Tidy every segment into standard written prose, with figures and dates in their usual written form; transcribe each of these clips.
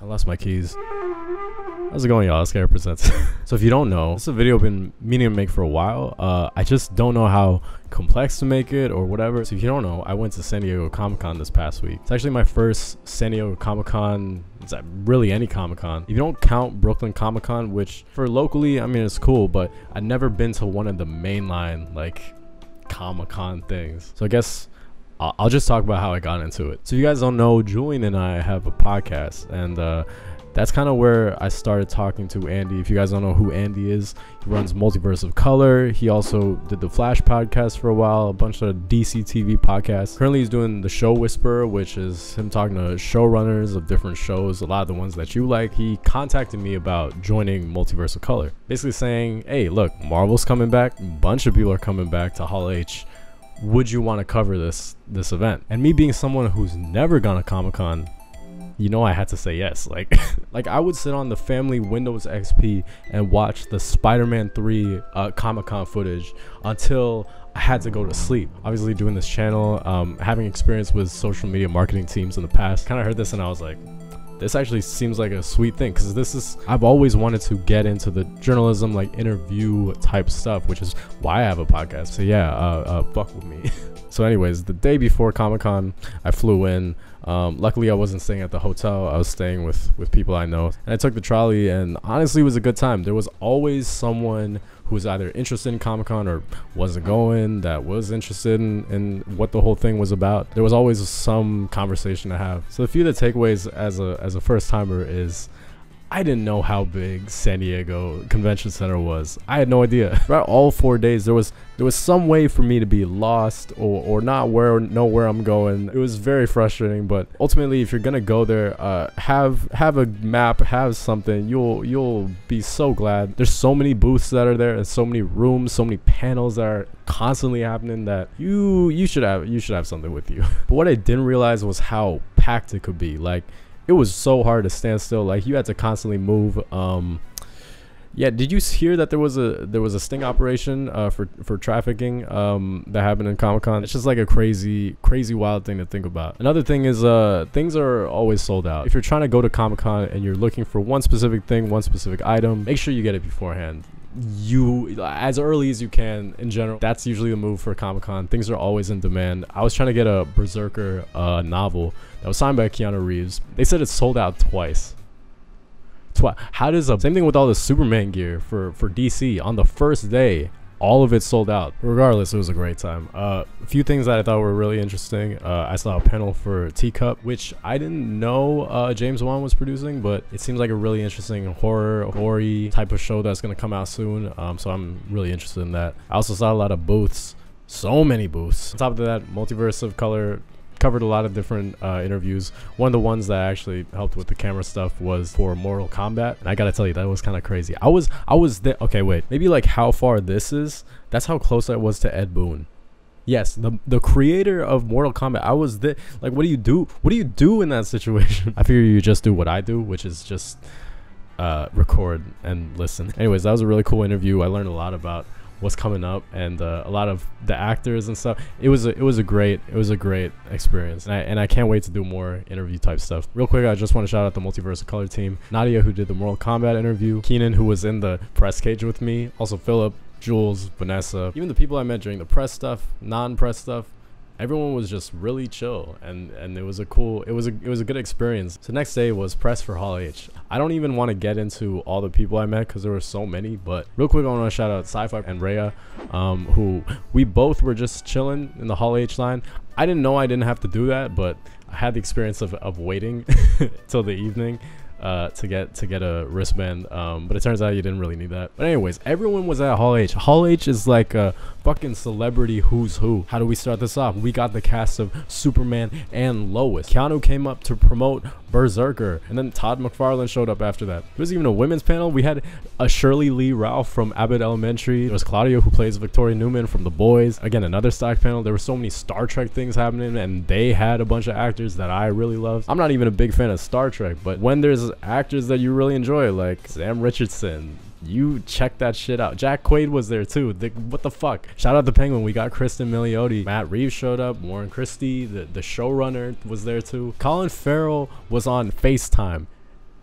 I lost my keys. How's it going, y'all? It's Kart Presents. So if you don't know, this is a video I've been meaning to make for a while. I just don't know how complex to make it or whatever. So if you don't know, I went to San Diego Comic-Con this past week. It's actually my first San Diego Comic-Con. It's really any Comic-Con. If you don't count Brooklyn Comic-Con, which for locally, I mean, it's cool, but I've never been to one of the mainline, like, Comic-Con things. So I guess I'll just talk about how I got into it. So if you guys don't know, Julian and I have a podcast, and that's kind of where I started talking to Andy. If you guys don't know who Andy is, he runs Multiverse of Color. He also did the Flash podcast for a while, a bunch of DC TV podcasts. Currently, he's doing the Show Whisperer, which is him talking to showrunners of different shows, a lot of the ones that you like. He contacted me about joining Multiverse of Color, basically saying, hey, look, Marvel's coming back. A bunch of people are coming back to Hall H. Would you want to cover this event? And me being someone who's never gone to Comic-Con, you know, I had to say yes. Like I would sit on the family Windows XP and watch the Spider-Man 3 Comic-Con footage until I had to go to sleep. Obviously, doing this channel, having experience with social media marketing teams in the past, kind of heard this and I was like, this actually seems like a sweet thing, because I've always wanted to get into the journalism, like interview type stuff, which is why I have a podcast. So yeah, fuck with me. So anyways, the day before Comic-Con, I flew in. Luckily, I wasn't staying at the hotel. I was staying with people I know. And I took the trolley, and honestly, it was a good time. There was always someone who was either interested in Comic-Con or wasn't going, that was interested in what the whole thing was about. There was always some conversation to have. So a few of the takeaways as a first-timer is, I didn't know how big San Diego Convention Center was. I had no idea. Throughout all 4 days, there was some way for me to be lost or not know where I'm going. It was very frustrating, but ultimately, if you're gonna go there, have a map, have something. You'll be so glad. There's so many booths that are there, and so many rooms, so many panels that are constantly happening that you should have something with you. But what I didn't realize was how packed it could be. Like, it was so hard to stand still. Like, you had to constantly move. Yeah, did you hear that there was a sting operation for trafficking that happened in Comic-Con? It's just like a crazy wild thing to think about. Another thing is things are always sold out. If you're trying to go to Comic-Con and you're looking for one specific thing, one specific item, make sure you get it beforehand. As early as you can. In general, that's usually the move for Comic-Con. Things are always in demand. I was trying to get a Berserker novel that was signed by Keanu Reeves. They said it's sold out twice. How does same thing with all the Superman gear for DC on the first day? All of it sold out. Regardless, it was a great time. A few things that I thought were really interesting. I saw a panel for Teacup, which I didn't know James Wan was producing, but it seems like a really interesting horror-y type of show that's going to come out soon. So I'm really interested in that. I also saw a lot of booths. So many booths. On top of that, Multiverse of Color covered a lot of different interviews. One of the ones that actually helped with the camera stuff was for Mortal Kombat, and I gotta tell you, that was kind of crazy. I was there. Okay, wait, maybe like how far this is, that's how close I was to Ed Boon. Yes, the creator of Mortal Kombat. I was there. Like, what do you do in that situation? I figure you just do what I do, which is just record and listen. Anyways, that was a really cool interview. I learned a lot about what's coming up, and a lot of the actors and stuff. It was a great experience, and I can't wait to do more interview type stuff. Real quick, I just want to shout out the Multiverse of Color team: Nadia, who did the Mortal Kombat interview; Keenan, who was in the press cage with me; also Philip, Jules, Vanessa, even the people I met during the press stuff, non-press stuff. Everyone was just really chill, and it was a good experience. So next day was press for Hall H. I don't even want to get into all the people I met because there were so many, but real quick, I want to shout out Sci-Fi and Rhea, who we both were just chilling in the Hall H line. I didn't know I didn't have to do that, but I had the experience of waiting till the evening to get a wristband, but it turns out you didn't really need that. But anyways, everyone was at Hall H. Hall H is like a fucking celebrity who's who. How do we start this off? We got the cast of Superman and Lois. Keanu came up to promote Berserker, and then Todd McFarlane showed up after that. There was even a women's panel. We had a Shirley Lee Ralph from Abbott Elementary. There was Claudia, who plays Victoria Newman from The Boys. Again, another stock panel. There were so many Star Trek things happening, and they had a bunch of actors that I really loved. I'm not even a big fan of Star Trek, but when there's actors that you really enjoy, like Sam Richardson, you check that shit out. Jack Quaid was there too. What the fuck? Shout out to Penguin. We got Kristen Milioti. Matt Reeves showed up. Warren Christie, the showrunner, was there too. Colin Farrell was on FaceTime.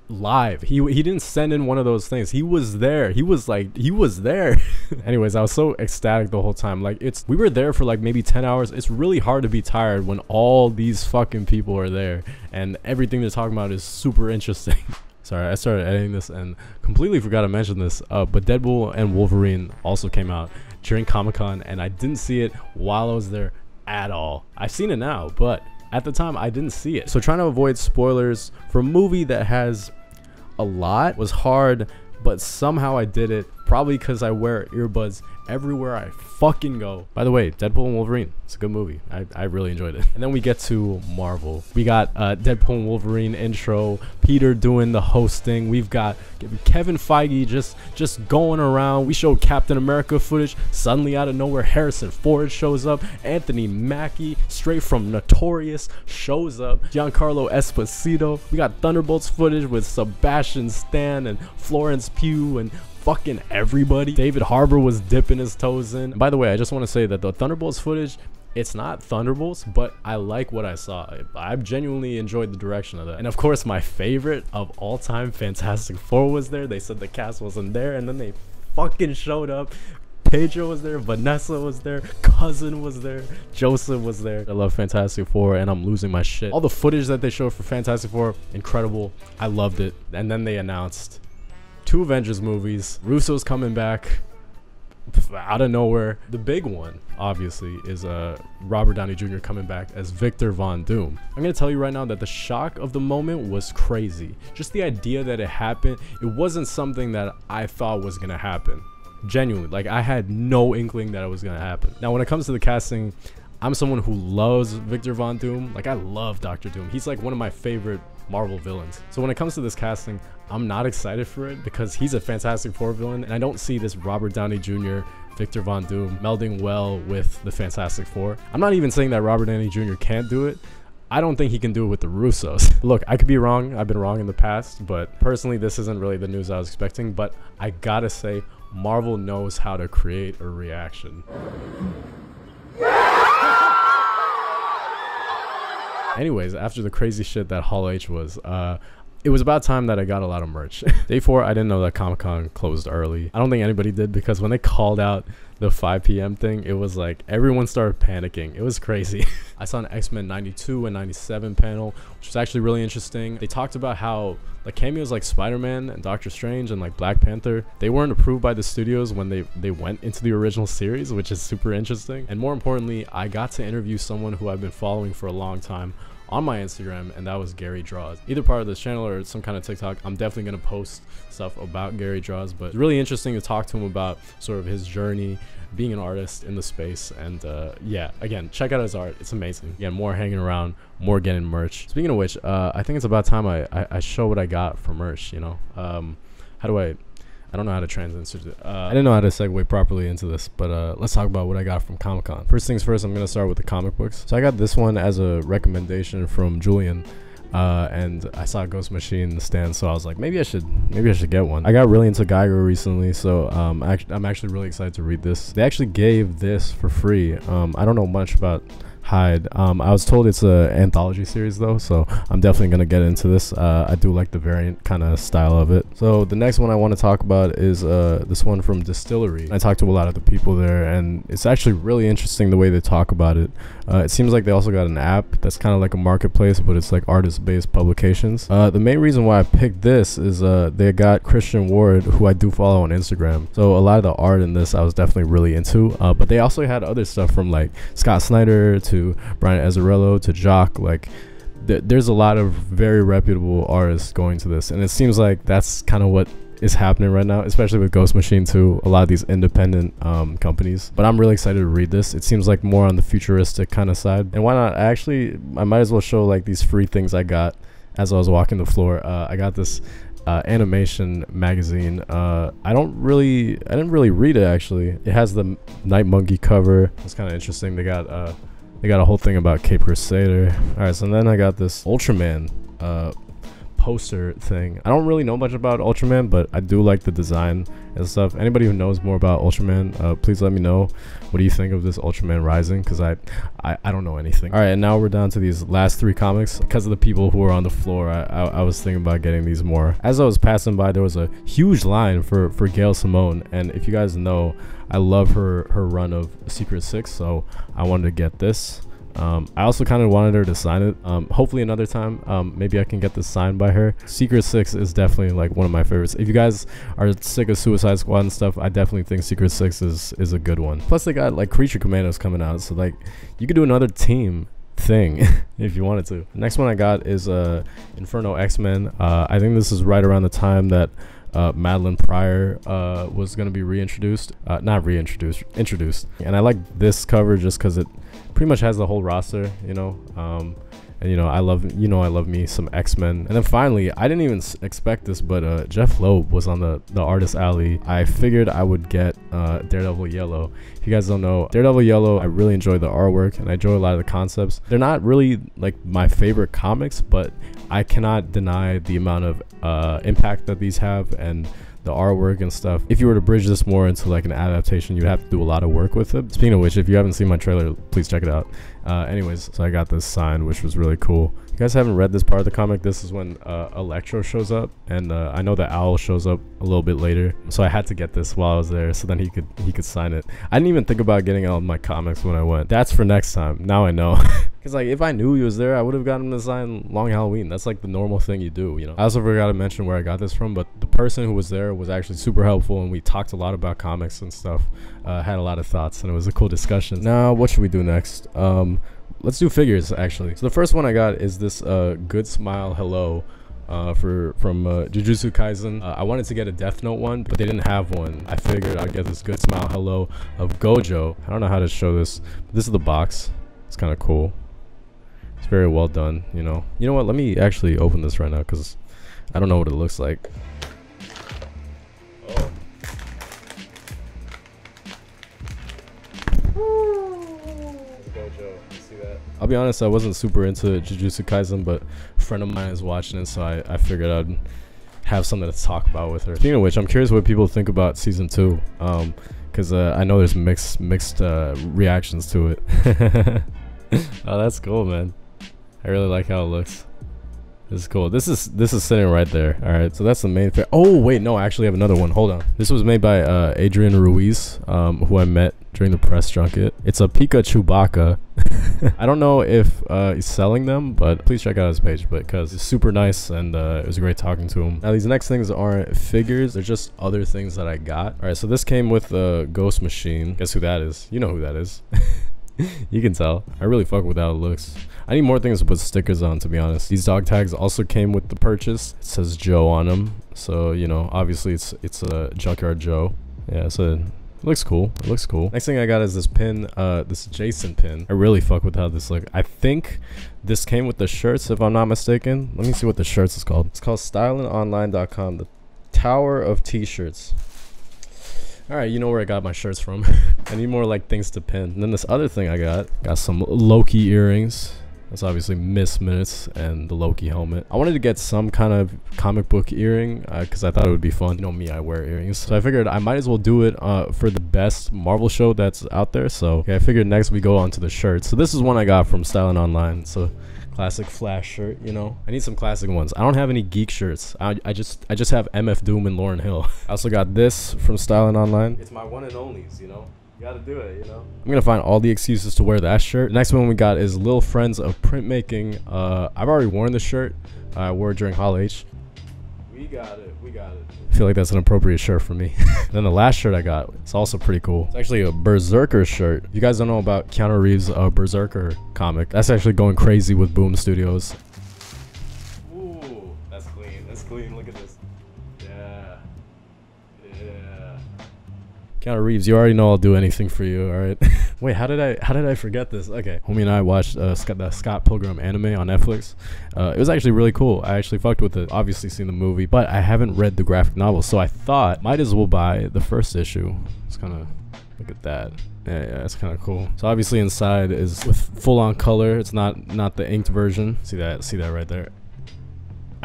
live. He didn't send in one of those things. He was there. He was there. Anyways, I was so ecstatic the whole time. Like, we were there for like maybe 10 hours. It's really hard to be tired when all these fucking people are there and everything they're talking about is super interesting. Sorry, I started editing this and completely forgot to mention this, but Deadpool and Wolverine also came out during Comic-Con, and I didn't see it while I was there at all. I've seen it now, but at the time I didn't see it. So trying to avoid spoilers for a movie that has a lot was hard, but somehow I did it, probably because I wear earbuds everywhere I fucking go. By the way, Deadpool and Wolverine, it's a good movie. I really enjoyed it. And then we get to Marvel. We got Deadpool and Wolverine intro, Peter doing the hosting. We've got Kevin Feige just going around. We showed Captain America footage. Suddenly out of nowhere, Harrison Ford shows up. Anthony Mackie, straight from Notorious, shows up. Giancarlo Esposito. We got Thunderbolts footage with Sebastian Stan and Florence Pugh and fucking everybody. David Harbour was dipping his toes in. By the way, I just want to say that the Thunderbolts footage, it's not Thunderbolts, but I like what I saw. I've genuinely enjoyed the direction of that. And of course, my favorite of all time, Fantastic Four, was there. They said the cast wasn't there, and then they fucking showed up. Pedro was there, Vanessa was there, Cousin was there, Joseph was there. I love Fantastic Four, and I'm losing my shit. All the footage that they showed for Fantastic Four, incredible. I loved it. And then they announced 2 Avengers movies. Russo's coming back out of nowhere. The big one, obviously, is Robert Downey Jr. coming back as Victor Von Doom. I'm gonna tell you right now that the shock of the moment was crazy. Just the idea that it happened, it wasn't something that I thought was gonna happen. Genuinely, like, I had no inkling that it was gonna happen. Now, when it comes to the casting, I'm someone who loves Victor Von Doom. Like, I love Dr. Doom. He's like one of my favorite Marvel villains. So when it comes to this casting, I'm not excited for it because he's a Fantastic Four villain, and I don't see this Robert Downey Jr. Victor Von Doom melding well with the Fantastic Four. I'm not even saying that Robert Downey Jr. can't do it. I don't think he can do it with the Russos. Look, I could be wrong. I've been wrong in the past, but personally, this isn't really the news I was expecting. But I gotta say, Marvel knows how to create a reaction. Anyways, after the crazy shit that Hall H was, it was about time that I got a lot of merch. Day 4, I didn't know that Comic-Con closed early. I don't think anybody did, because when they called out the 5 p.m. thing, it was like everyone started panicking. It was crazy. I saw an X-Men 92 and 97 panel, which was actually really interesting. They talked about how like cameos like Spider-Man and Doctor Strange and like Black Panther, they weren't approved by the studios when they went into the original series, which is super interesting. And more importantly, I got to interview someone who I've been following for a long time on my Instagram, and that was Gary Draws. Either part of this channel or some kind of TikTok, I'm definitely going to post stuff about Gary Draws, but it's really interesting to talk to him about sort of his journey being an artist in the space. And yeah, again, check out his art. It's amazing. Again, more hanging around, more getting merch. Speaking of which, I think it's about time I show what I got for merch, you know. How do I don't know how to transition. I didn't know how to segue properly into this, but let's talk about what I got from Comic-Con. First things first, I'm going to start with the comic books. So I got this one as a recommendation from Julian, and I saw Ghost Machine in the stand, so I was like, maybe I should get one. I got really into Geiger recently, so I'm actually really excited to read this. They actually gave this for free. I don't know much about Hyde. I was told it's a anthology series though, so I'm definitely gonna get into this. I do like the variant kind of style of it. So the next one I want to talk about is this one from Distillery. I talked to a lot of the people there, and it's actually really interesting the way they talk about it. It seems like they also got an app that's kind of like a marketplace, but it's like artist-based publications. The main reason why I picked this is they got Christian Ward, who I do follow on Instagram, so a lot of the art in this I was definitely really into, but they also had other stuff from like Scott Snyder to Brian Azzarello to Jock. Like there's a lot of very reputable artists going to this, and it seems like that's kind of what is happening right now, especially with Ghost Machine too, a lot of these independent companies. But I'm really excited to read this. It seems like more on the futuristic kind of side, and why not? I might as well show like these free things I got as I was walking the floor. I got this animation magazine. I didn't really read it actually. It has the Night Monkey cover. It's kind of interesting. They got a whole thing about Cape Crusader. All right, so then I got this Ultraman poster thing. I don't really know much about Ultraman, but I do like the design and stuff. Anybody who knows more about Ultraman, please let me know. What do you think of this Ultraman Rising? Because I don't know anything. All right, and now we're down to these last 3 comics. Because of the people who are on the floor, I was thinking about getting these more. As I was passing by, there was a huge line for Gail Simone, and if you guys know, I love her run of Secret 6, so I wanted to get this. I also kind of wanted her to sign it. Hopefully another time, maybe I can get this signed by her. Secret 6 is definitely like one of my favorites. If you guys are sick of Suicide Squad and stuff, I definitely think Secret 6 is a good one. Plus they got like Creature Commandos coming out, so like you could do another team thing if you wanted to. The next one I got is Inferno X-Men. I think this is right around the time that Madeline Pryor was going to be introduced. And I like this cover just because it pretty much has the whole roster, you know. And you know, I love me some X-Men. And then finally, I didn't even expect this, but Jeff Loeb was on the artist alley. I figured I would get Daredevil Yellow. If you guys don't know, Daredevil Yellow, I really enjoy the artwork and I enjoy a lot of the concepts. They're not really like my favorite comics, but I cannot deny the amount of impact that these have and the artwork and stuff. If you were to bridge this more into like an adaptation, you'd have to do a lot of work with it. Speaking of which, if you haven't seen my trailer, please check it out. Anyways, so I got this signed, which was really cool. If you guys haven't read this part of the comic, this is when Electro shows up, and I know that Owl shows up a little bit later, so I had to get this while I was there so then he could sign it. I didn't even think about getting all my comics when I went. That's for next time. Now I know. Because like if I knew he was there, I would have gotten him to sign Long Halloween. That's like the normal thing you do, you know. I also forgot to mention where I got this from, but the person who was there was actually super helpful, and we talked a lot about comics and stuff. Had a lot of thoughts, and it was a cool discussion. Now what should we do next? Let's do figures actually. So the first one I got is this Good Smile Hello from Jujutsu Kaisen. I wanted to get a Death Note one, but they didn't have one. I figured I'd get this Good Smile Hello of Gojo. I don't know how to show this, but this is the box. It's kind of cool. It's very well done, you know. You know what? Let me actually open this right now because I don't know what it looks like. I'll be honest, I wasn't super into Jujutsu Kaisen, but a friend of mine is watching it, so I figured I'd have something to talk about with her. Speaking of which, I'm curious what people think about season 2, because I know there's mixed reactions to it. Oh, that's cool, man. I really like how it looks. This is cool. This is sitting right there. All right, so that's the main thing. Oh wait, no, I actually have another one. Hold on. This was made by Adrian Ruiz, who I met during the press junket. It's a Pikachu Chewbacca. I don't know if he's selling them, but please check out his page because it's super nice, and it was great talking to him. Now these next things aren't figures, they're just other things that I got. All right, so this came with the Ghost Machine. Guess who that is? You know who that is. You can tell. I really fuck with how it looks. I need more things to put stickers on, to be honest. These dog tags also came with the purchase. It says Joe on them, so you know, obviously it's a Junkyard Joe. Yeah, so it looks cool. It looks cool. Next thing I got is this pin, this Jason pin. I really fuck with how this looks. I think this came with the shirts, if I'm not mistaken. Let me see what the shirts is called. It's called stylingonline.com, the Tower of T-shirts. All right, you know where I got my shirts from. I need more like things to pin. And then this other thing I got some Loki earrings. That's obviously Miss Minutes and the Loki helmet. I wanted to get some kind of comic book earring because I thought it would be fun. You know me, I wear earrings. So I figured I might as well do it for the best Marvel show that's out there. So okay, I figured next we go on to the shirts. So this is one I got from Styling Online. So classic Flash shirt, you know. I need some classic ones. I don't have any geek shirts. I just have MF Doom and Lauryn Hill. I also got this from Styling Online. It's my one and onlys, you know. You gotta do it, you know. I'm gonna find all the excuses to wear that shirt. Next one we got is Little Friends of Printmaking. I've already worn this shirt. I wore it during Hall H. We got it. I feel like that's an appropriate shirt for me. Then the last shirt I got, it's also pretty cool. It's actually a Berserker shirt. If you guys don't know about Keanu Reeves' Berserker comic, that's actually going crazy with Boom Studios. Ooh, that's clean. That's clean. Look at this. Yeah. Keanu Reeves, you already know I'll do anything for you, all right? Wait, how did I forget this? Okay, homie and I watched the Scott Pilgrim anime on Netflix. It was actually really cool. I actually fucked with it. Obviously seen the movie, but I haven't read the graphic novel, so I thought might as well buy the first issue. It's kind of, look at that. Yeah, it's kind of cool. So obviously inside is with full-on color. It's not the inked version. See that right there.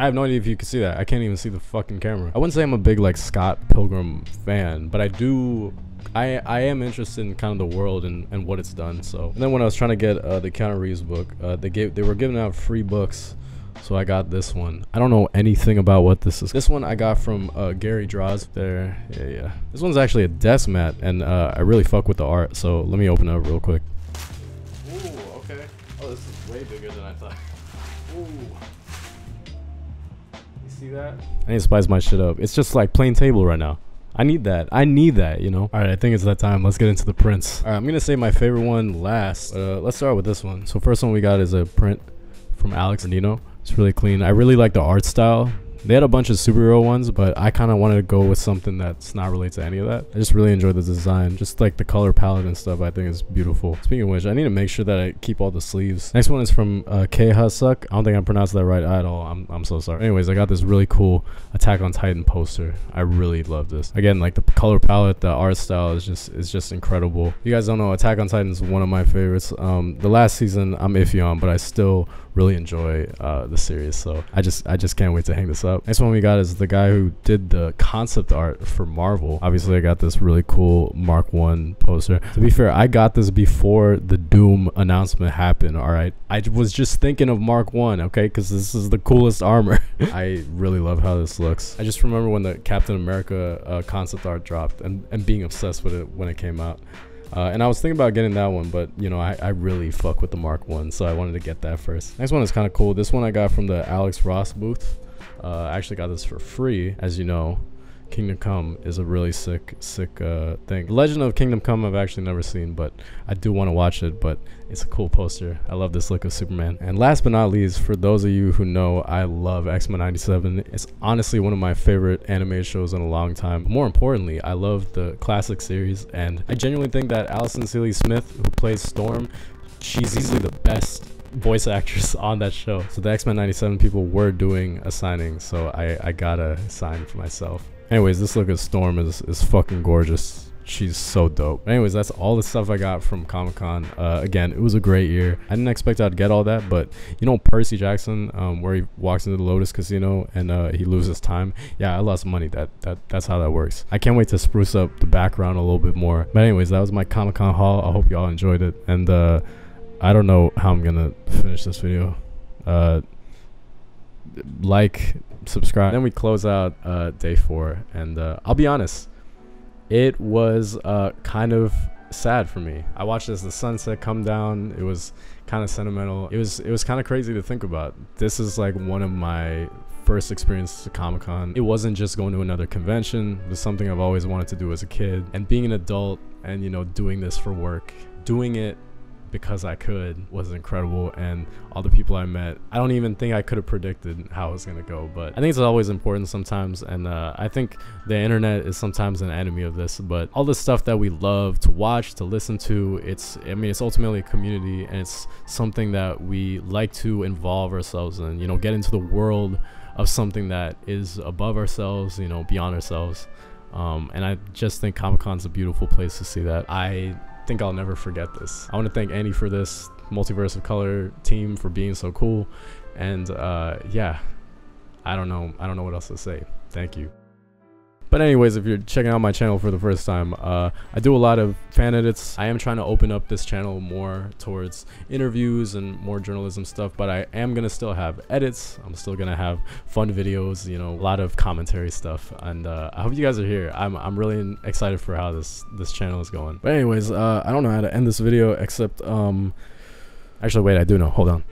I have no idea if you can see that. I can't even see the fucking camera. I wouldn't say I'm a big like Scott Pilgrim fan, but I am interested in kind of the world and what it's done. So and then when I was trying to get the Keanu Reeves book, they were giving out free books, so I got this one. I don't know anything about what this is. This one I got from Gary Draws there. Yeah. This one's actually a desk mat, and I really fuck with the art. So let me open it up real quick. Ooh, okay. Oh, this is way bigger than I thought. Ooh. You see that? I need to spice my shit up. It's just like plain table right now. I need that, you know. All right, I think it's that time. Let's get into the prints. All right, I'm gonna say my favorite one last. Let's start with this one. So first one we got is a print from Alex Nino. It's really clean. I really like the art style. They had a bunch of superhero ones, but I kind of wanted to go with something that's not related to any of that. I just really enjoyed the design. Just like the color palette and stuff, I think is beautiful. Speaking of which, I need to make sure that I keep all the sleeves. Next one is from K Hasuk. I don't think I pronounced that right at all. I'm so sorry. Anyways, I got this really cool Attack on Titan poster. I really love this. Again, like the color palette, the art style is just incredible. If you guys don't know, Attack on Titan is one of my favorites. The last season I'm iffy on, but I still really enjoy the series. So I just can't wait to hang this up. Next one we got is the guy who did the concept art for Marvel. Obviously I got this really cool Mark 1 poster. To be fair, I got this before the Doom announcement happened. All right, I was just thinking of Mark 1, okay, because this is the coolest armor. I really love how this looks. I just remember when the Captain America concept art dropped and being obsessed with it when it came out. And I was thinking about getting that one, but you know, I really fuck with the Mark 1, so I wanted to get that first. Next one is kind of cool. This one I got from the Alex Ross booth. I actually got this for free. As you know, Kingdom Come is a really sick thing. The Legend of Kingdom Come I've actually never seen, but I do want to watch it. But it's a cool poster. I love this look of Superman. And last but not least, for those of you who know, I love X-Men 97. It's honestly one of my favorite animated shows in a long time. But more importantly, I love the classic series, and I genuinely think that Alison Seeley Smith, who plays Storm, she's easily the best voice actress on that show. So the X-Men 97 people were doing a signing, so I got a sign for myself. Anyways, this look of Storm is fucking gorgeous. She's so dope. Anyways, that's all the stuff I got from Comic-Con. Again, it was a great year. I didn't expect I'd get all that, but you know Percy Jackson, where he walks into the Lotus Casino and he loses time. Yeah, I lost money. That's how that works. I can't wait to spruce up the background a little bit more. But anyways, that was my Comic-Con haul. I hope y'all enjoyed it. And I don't know how I'm gonna finish this video. Like, subscribe. Then we close out day 4, and I'll be honest, it was kind of sad for me. I watched as the sunset come down. It was kind of sentimental. It was kind of crazy to think about. This is like one of my first experiences at Comic-Con. It wasn't just going to another convention. It was something I've always wanted to do as a kid, and being an adult and, you know, doing this for work, doing it because I could, was incredible. And all the people I met, I don't even think I could have predicted how it was gonna go, but I think it's always important sometimes. And I think the internet is sometimes an enemy of this, but all the stuff that we love to watch, to listen to, it's ultimately a community, and it's something that we like to involve ourselves in, you know, get into the world of something that is above ourselves, you know, beyond ourselves. And I just think Comic-Con's a beautiful place to see that. I think I'll never forget this. I want to thank Annie for this, Multiverse of Color team for being so cool, and yeah, I don't know what else to say. Thank you. But anyways, if you're checking out my channel for the first time, I do a lot of fan edits. I am trying to open up this channel more towards interviews and more journalism stuff, but I am gonna still have edits. I'm still gonna have fun videos, you know, a lot of commentary stuff, and I hope you guys are here. I'm really excited for how this channel is going. But anyways, I don't know how to end this video except actually wait, I do know. Hold on.